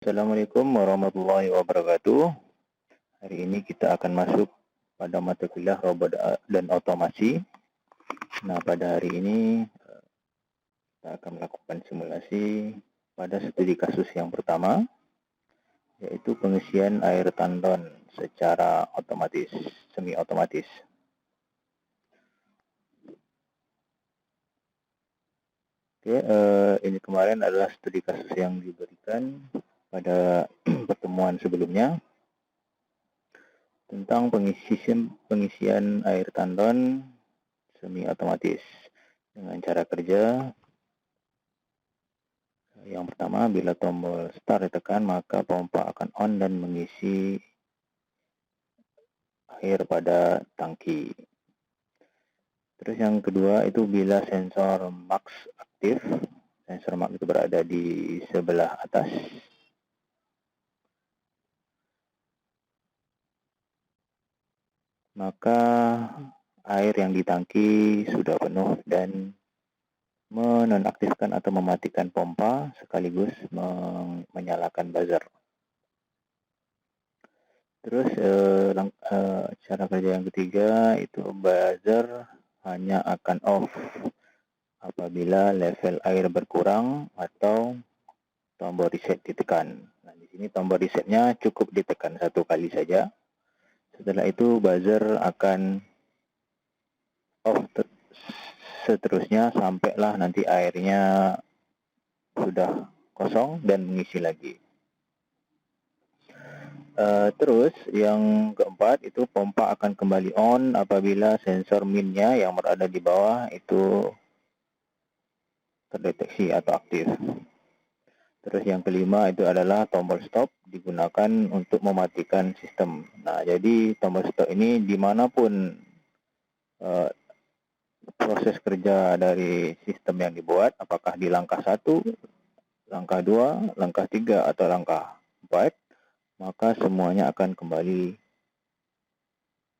Assalamualaikum warahmatullahi wabarakatuh. Hari ini kita akan masuk pada mata kuliah robot dan otomasi. Nah, pada hari ini kita akan melakukan simulasi pada studi kasus yang pertama, yaitu pengisian air tandon secara otomatis, semi otomatis. Oke, ini kemarin adalah studi kasus yang diberikan pada pertemuan sebelumnya tentang pengisian air tandon semi otomatis dengan cara kerja. Yang pertama, bila tombol start ditekan, maka pompa akan on dan mengisi air pada tangki. Terus yang kedua itu bila sensor max aktif, sensor max itu berada di sebelah atas. Maka air yang di tangki sudah penuh dan menonaktifkan atau mematikan pompa sekaligus menyalakan buzzer. Terus cara kerja yang ketiga itu buzzer hanya akan off apabila level air berkurang atau tombol reset ditekan. Nah, di sini tombol resetnya cukup ditekan satu kali saja. Setelah itu buzzer akan off seterusnya sampailah nanti airnya sudah kosong dan mengisi lagi. Terus yang keempat itu pompa akan kembali on apabila sensor minnya yang berada di bawah itu terdeteksi atau aktif. Terus yang kelima itu adalah tombol stop digunakan untuk mematikan sistem. Nah, jadi tombol stop ini dimanapun proses kerja dari sistem yang dibuat, apakah di langkah 1, langkah 2, langkah 3, atau langkah 4, maka semuanya akan kembali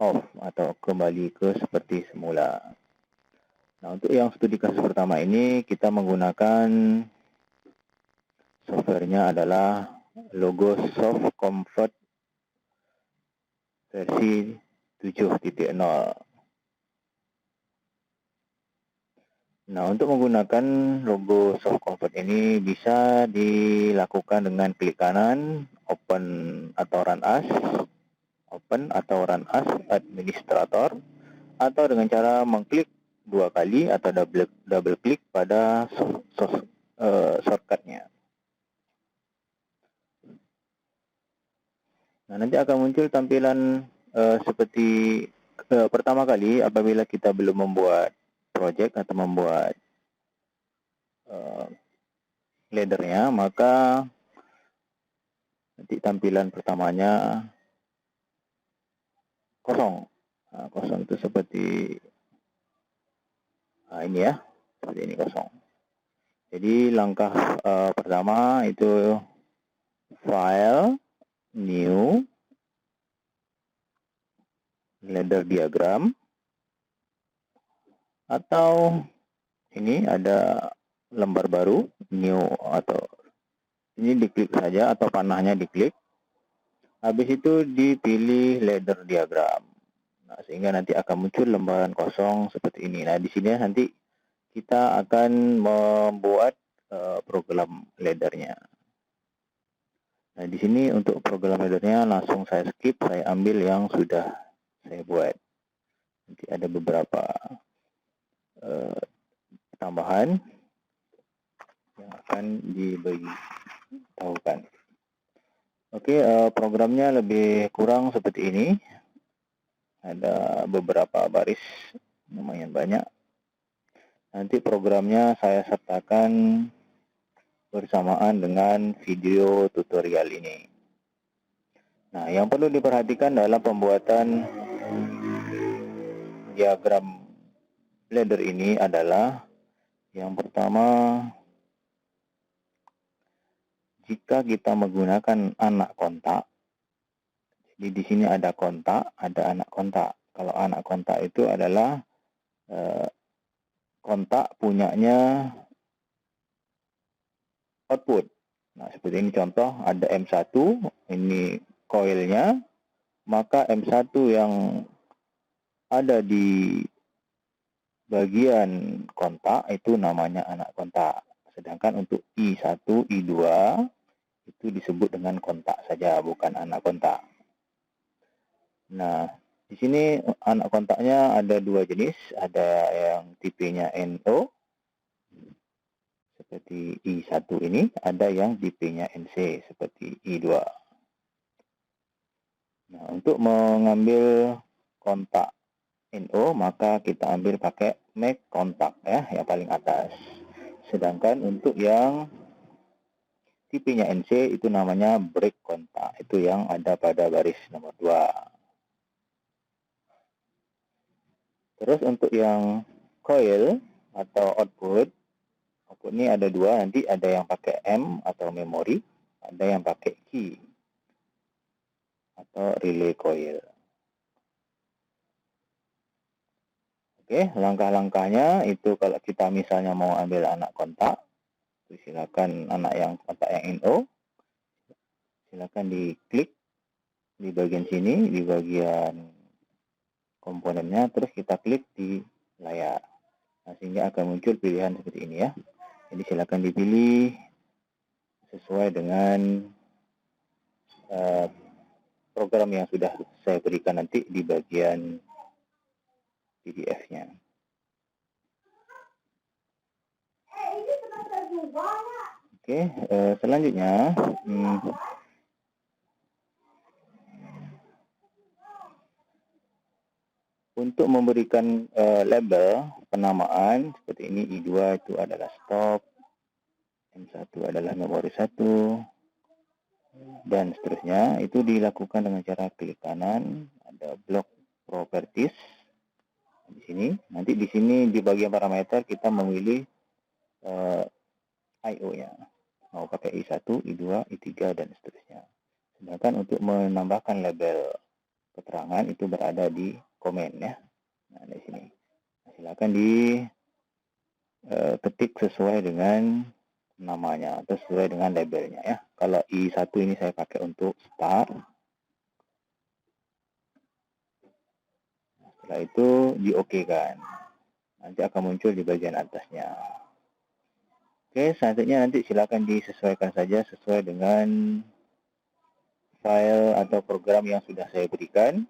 off atau kembali ke seperti semula. Nah, untuk yang studi kasus pertama ini kita menggunakan softwarenya adalah Logosoft Comfort versi 7.0. Nah, untuk menggunakan Logosoft Comfort ini bisa dilakukan dengan klik kanan, open atau run as, administrator, atau dengan cara mengklik 2 kali atau double klik pada shortcutnya. Nah, nanti akan muncul tampilan seperti pertama kali apabila kita belum membuat project atau membuat laddernya, maka nanti tampilan pertamanya kosong. Nah, kosong itu seperti ini ya, seperti ini kosong. Jadi langkah pertama itu file, new, ladder diagram, atau ini ada lembar baru, new, atau ini diklik saja atau panahnya diklik. Habis itu dipilih ladder diagram. Nah, sehingga nanti akan muncul lembaran kosong seperti ini. Nah, di sini nanti kita akan membuat program laddernya. Nah, di sini untuk program laddernya langsung saya skip, saya ambil yang sudah saya buat. Nanti ada beberapa tambahan yang akan diberitahukan. Oke, programnya lebih kurang seperti ini. Ada beberapa baris, lumayan banyak. Nanti programnya saya sertakan bersamaan dengan video tutorial ini. Nah, yang perlu diperhatikan dalam pembuatan diagram ladder ini adalah yang pertama, jika kita menggunakan anak kontak, jadi di sini ada kontak, ada anak kontak. Kalau anak kontak itu adalah kontak punyanya output. Nah, seperti ini contoh, ada M1, ini koilnya, maka M1 yang ada di bagian kontak itu namanya anak kontak. Sedangkan untuk I1, I2 itu disebut dengan kontak saja, bukan anak kontak. Nah, di sini anak kontaknya ada dua jenis, ada yang tipenya NO, seperti I1 ini, ada yang tipenya NC, seperti I2. Nah, untuk mengambil kontak NO, maka kita ambil pakai make kontak ya, yang paling atas. Sedangkan untuk yang tipenya NC itu namanya break kontak, itu yang ada pada baris nomor 2. Terus untuk yang coil atau output ini ada dua, nanti ada yang pakai M atau memori, ada yang pakai key atau relay coil. Oke, langkah-langkahnya itu kalau kita misalnya mau ambil anak kontak, silakan anak yang kontak yang NO, silakan diklik di bagian sini, di bagian komponennya, terus kita klik di layar. Nah, sehingga akan muncul pilihan seperti ini ya. Jadi silakan dipilih sesuai dengan program yang sudah saya berikan nanti di bagian PDF-nya. Oke, selanjutnya untuk memberikan label penamaan seperti ini, I2 itu adalah stop, M1 adalah memori 1, dan seterusnya. Itu dilakukan dengan cara klik kanan, ada block properties di sini. Nanti di sini di bagian parameter kita memilih I/O-nya, mau pakai I1, I2, I3 dan seterusnya. Sedangkan untuk menambahkan label keterangan itu berada di komen ya. Nah, di sini. Nah, silakan ketik sesuai dengan namanya atau sesuai dengan labelnya ya. Kalau I1 ini saya pakai untuk start. Setelah itu di OK kan. Nanti akan muncul di bagian atasnya. Oke, selanjutnya nanti silakan disesuaikan saja sesuai dengan file atau program yang sudah saya berikan.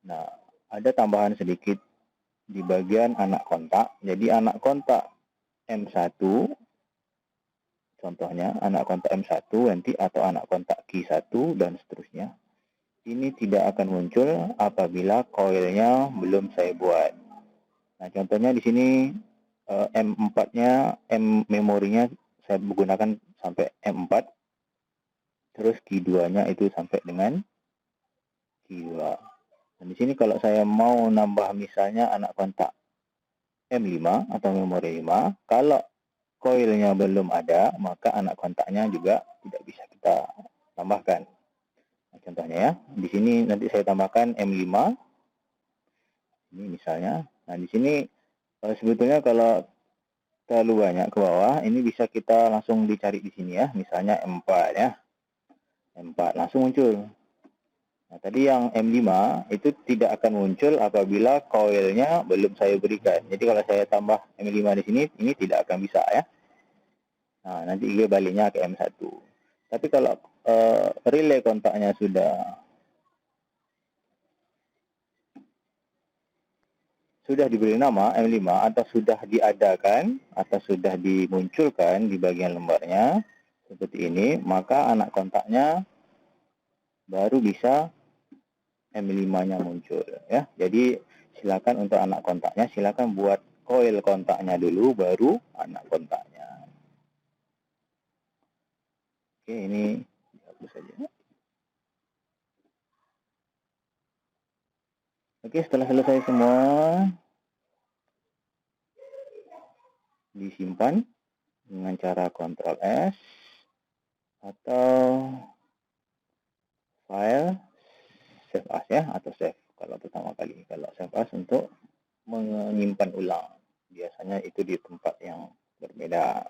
Nah, ada tambahan sedikit di bagian anak kontak. Jadi anak kontak M1, contohnya anak kontak M1 nanti atau anak kontak Q1 dan seterusnya. Ini tidak akan muncul apabila koilnya belum saya buat. Nah, contohnya di sini M4-nya, memorinya saya menggunakan sampai M4. Terus Q2-nya itu sampai dengan Q2. Dan di sini kalau saya mau nambah misalnya anak kontak M5 atau memori 5, kalau koilnya belum ada, maka anak kontaknya juga tidak bisa kita tambahkan. Nah, contohnya ya, di sini nanti saya tambahkan M5. Ini misalnya. Nah, di sini sebetulnya kalau terlalu banyak ke bawah, ini bisa kita langsung dicari di sini ya. Misalnya M4 ya. M4 langsung muncul. Nah, tadi yang M5 itu tidak akan muncul apabila koilnya belum saya berikan. Jadi kalau saya tambah M5 di sini, ini tidak akan bisa ya. Nah, nanti dia baliknya ke M1. Tapi kalau relay kontaknya sudah diberi nama M5 atau sudah diadakan atau sudah dimunculkan di bagian lembarnya seperti ini, maka anak kontaknya baru bisa M5-nya muncul ya. Jadi silakan untuk anak kontaknya silakan buat coil kontaknya dulu baru anak kontaknya. Oke, ini hapus saja. Oke, setelah selesai semua disimpan dengan cara Ctrl S atau file save as ya, atau save kalau pertama kali. Kalau save as untuk menyimpan ulang, biasanya itu di tempat yang berbeda.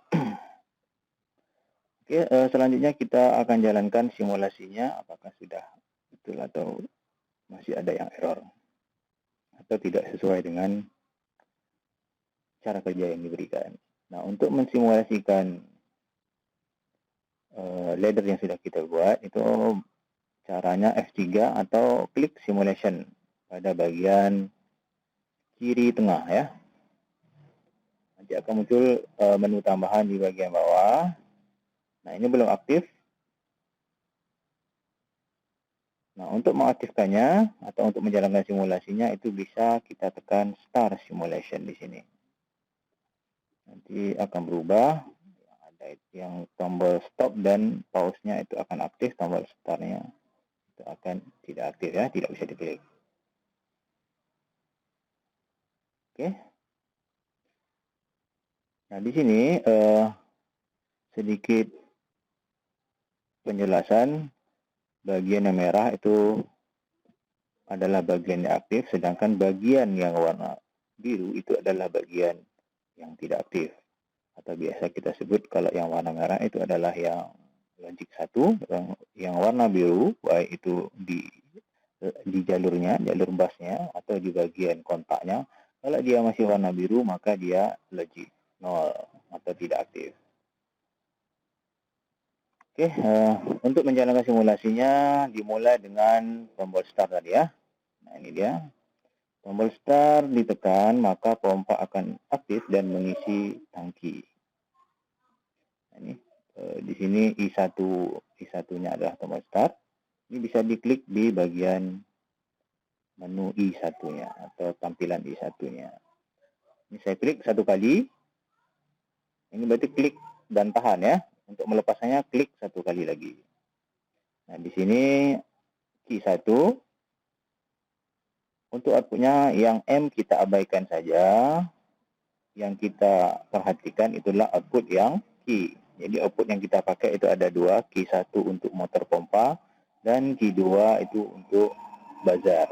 Oke, selanjutnya kita akan jalankan simulasinya, apakah sudah betul atau masih ada yang error atau tidak sesuai dengan cara kerja yang diberikan. Nah, untuk mensimulasikan ladder yang sudah kita buat, itu caranya F3 atau klik simulation pada bagian kiri tengah ya. Nanti akan muncul menu tambahan di bagian bawah. Nah, ini belum aktif. Nah, untuk mengaktifkannya atau untuk menjalankan simulasinya itu bisa kita tekan Start Simulation di sini. Nanti akan berubah. Ada yang tombol stop dan pause-nya itu akan aktif, tombol start-nya itu akan tidak aktif ya, tidak bisa diklik. Oke. Nah, di sini sedikit penjelasan. Bagian yang merah itu adalah bagian yang aktif, sedangkan bagian yang warna biru itu adalah bagian yang tidak aktif. Atau biasa kita sebut kalau yang warna merah itu adalah yang logic 1, yang warna biru, baik itu di jalurnya, jalur busnya, atau di bagian kontaknya. Kalau dia masih warna biru, maka dia logic 0 atau tidak aktif. Oke, untuk menjalankan simulasinya dimulai dengan tombol start tadi ya. Nah, ini dia. Tombol start ditekan, maka pompa akan aktif dan mengisi tangki. Nah, ini di sini I1-nya adalah tombol start. Ini bisa diklik di bagian menu I1-nya atau tampilan I1-nya. Ini saya klik satu kali. Ini berarti klik dan tahan ya. Untuk melepaskannya klik satu kali lagi. Nah, di sini Q1. Untuk outputnya yang M kita abaikan saja. Yang kita perhatikan itulah output yang Q. Jadi output yang kita pakai itu ada dua. Q1 untuk motor pompa dan Q2 itu untuk buzzer.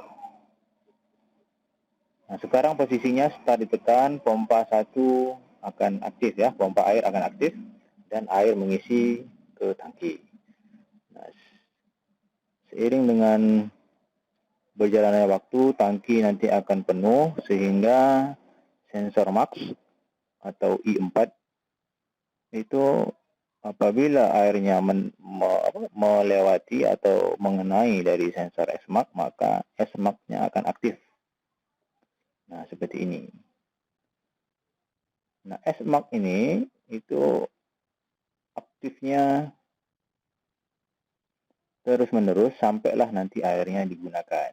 Nah, sekarang posisinya start ditekan, pompa 1 akan aktif ya. Pompa air akan aktif dan air mengisi ke tangki. Nah, seiring dengan berjalannya waktu, tangki nanti akan penuh sehingga sensor max atau I4 itu apabila airnya melewati atau mengenai dari sensor SMAX, maka SMAX-nya akan aktif. Nah, seperti ini. Nah, SMAX ini itu aktifnya terus-menerus sampailah nanti airnya digunakan.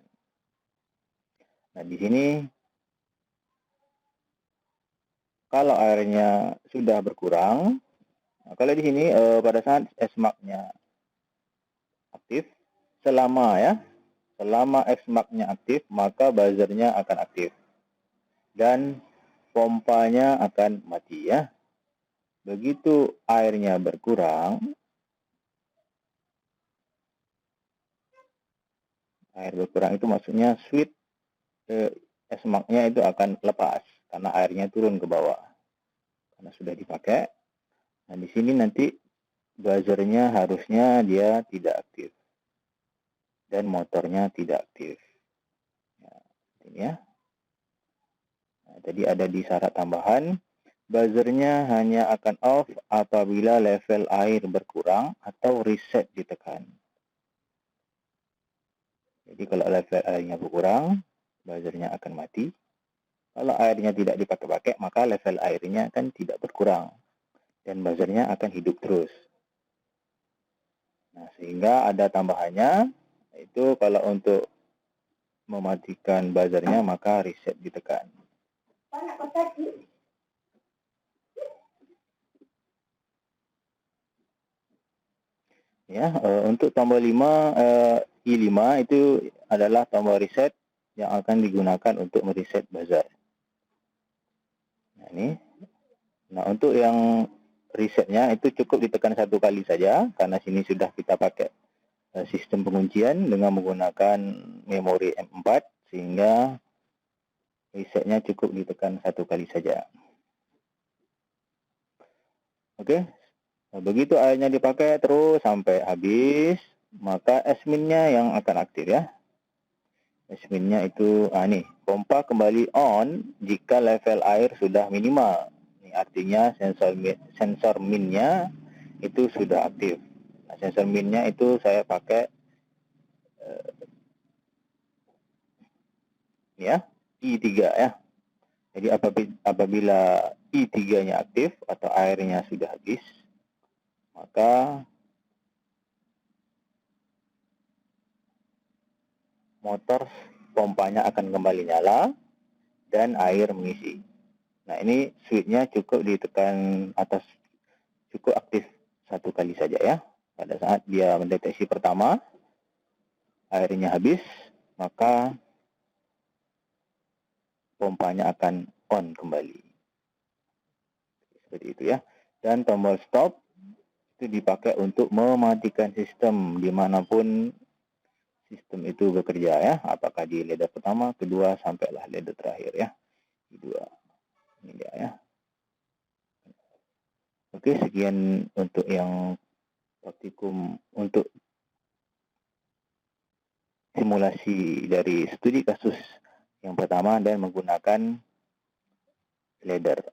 Nah, di sini kalau airnya sudah berkurang, nah, kalau di sini pada saat SMAX-nya aktif, selama SMAX-nya aktif, maka buzzernya akan aktif. Dan pompanya akan mati ya. Begitu airnya berkurang, air berkurang itu maksudnya switch SMAX-nya itu akan lepas karena airnya turun ke bawah. Karena sudah dipakai. Nah, di sini nanti buzzernya harusnya dia tidak aktif. Dan motornya tidak aktif. Nah, ini ya. Nah, tadi ada di syarat tambahan. Buzzernya hanya akan off apabila level air berkurang atau reset ditekan. Jadi kalau level airnya berkurang, buzzernya akan mati. Kalau airnya tidak dipakai-pakai, maka level airnya akan tidak berkurang. Dan buzzernya akan hidup terus. Nah, sehingga ada tambahannya, itu kalau untuk mematikan buzzernya, maka reset ditekan. Ya, untuk tombol 5, I5 itu adalah tombol reset yang akan digunakan untuk mereset buzzer. Nah, ini. Nah, untuk yang resetnya itu cukup ditekan satu kali saja, karena sini sudah kita pakai sistem penguncian dengan menggunakan memori M4, sehingga resetnya cukup ditekan satu kali saja. Oke, Begitu airnya dipakai terus sampai habis, maka esminnya yang akan aktif ya. Esminnya itu nih, pompa kembali on jika level air sudah minimal. Ini artinya sensor minnya itu sudah aktif. Nah, sensor minnya itu saya pakai ya I3 ya. Jadi apabila I3-nya aktif atau airnya sudah habis, maka motor pompanya akan kembali nyala dan air mengisi. Nah, ini switch-nya cukup ditekan atas, cukup aktif satu kali saja ya. Pada saat dia mendeteksi pertama, airnya habis, maka pompanya akan on kembali. Seperti itu ya. Dan tombol stop itu dipakai untuk mematikan sistem dimanapun sistem itu bekerja ya, apakah di ladder pertama, kedua, sampailah ladder terakhir ya, kedua. Ini dia ya. Oke, sekian untuk yang praktikum untuk simulasi dari studi kasus yang pertama dan menggunakan ladder.